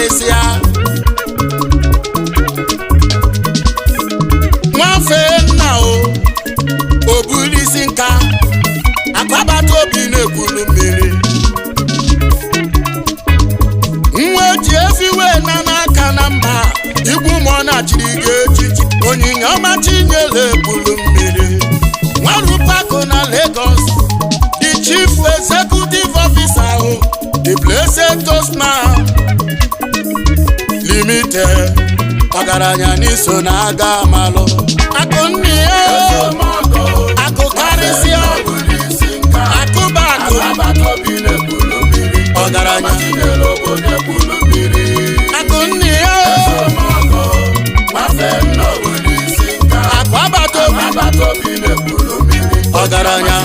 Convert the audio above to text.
karịsịa nwafe nna o bulisi nka agbabata obi na-ekwulu mmiri nwa ji efiwe na n'aka na mba igwu mụọ na chiri ga-echichi onyinye ọma chinyere ekwulu mmiri nwarupako na Lagos the chief executive officer the blessed TOSMAN limited ọgaranya n'iso na aga Amalu AKUNNAYA akụkarịsịa akụbakụ ọgaranya AKUNNAYA akụabata ọgaranya